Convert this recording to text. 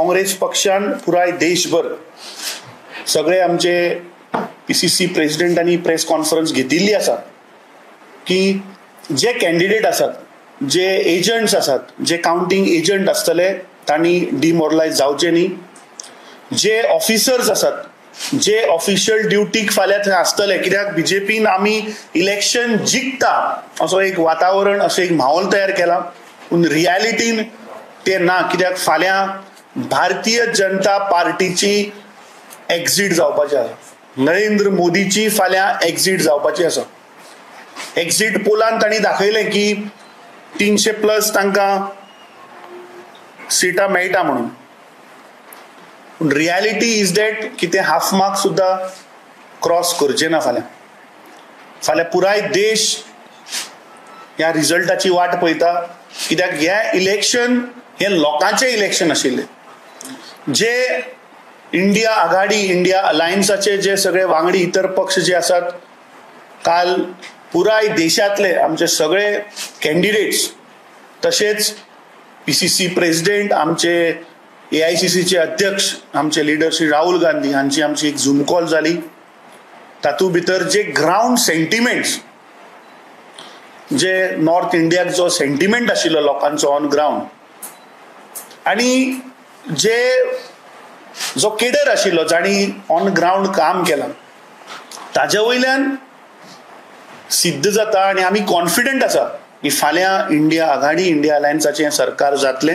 काँग्रेस पक्षान पुराय देशभर सगळे आमचे PCC प्रेसिडेंटांनी प्रेस कॉन्फरन्स घेतिल्ली आसा की जे कॅन्डिडेट आसात, जे एजंट्स आसात, जे काउंटिंग एजंट आसतले तांणी डिमोरलायज जावचे न्ही, जे ऑफिसर्स आसात, जे ऑफिशियल ड्युटीक फाल्यां थंय आसतले, कित्याक BJPन आमी इलेक्शन जिखता असो एक वातावरण, असो एक माहोल तयार केला, पूण रियालिटीन ते ना. कित्याक फाल्यां भारतीय जनता पार्टीची एक्झिट जावपाची आसा, नरेंद्र मोदीची फाल्यां एक्झिट जावपाची आसा. एक्झिट पोलान तांणी दाखयलें की 300+ तांकां सिटां मेळटा म्हणून, पूण रियालिटी इज दॅट की ते हाफ मार्क सुद्दां क्रॉस करचे ना. फाल्यां पुराय देश ह्या रिजल्टाची वाट पळयता, कित्याक हें इलेक्शन हें लोकांचें इलेक्शन आशिल्लें. जे इंडिया आघाडी, इंडिया अलायन्साचे जे सगळे वांगडी इतर पक्ष जे आसात, काल पुराय देशांतले आमचे सगळे कॅन्डिडेट्स, तशेंच PCC प्रेसिडेंट, आमचे AICCचे अध्यक्ष, आमचे लिडर श्री राहुल गांधी हांची आमची एक झूम कॉल जाली. तातूंत भितर जे ग्राउंड सेंटिमेंट्स, जे नॉर्थ इंडियाक जो सेंटिमेंट आशिल्लो लोकांचो ऑन ग्राउंड, आनी जो केडर आशिल्लो जाणी ऑन ग्राउंड काम केलां, ताजे वयल्यान सिद्ध जाता. आनी आमी कॉन्फिडंट आसा की फाल्यां इंडिया आघाडी, इंडिया अलायन्साचें सरकार जातलें.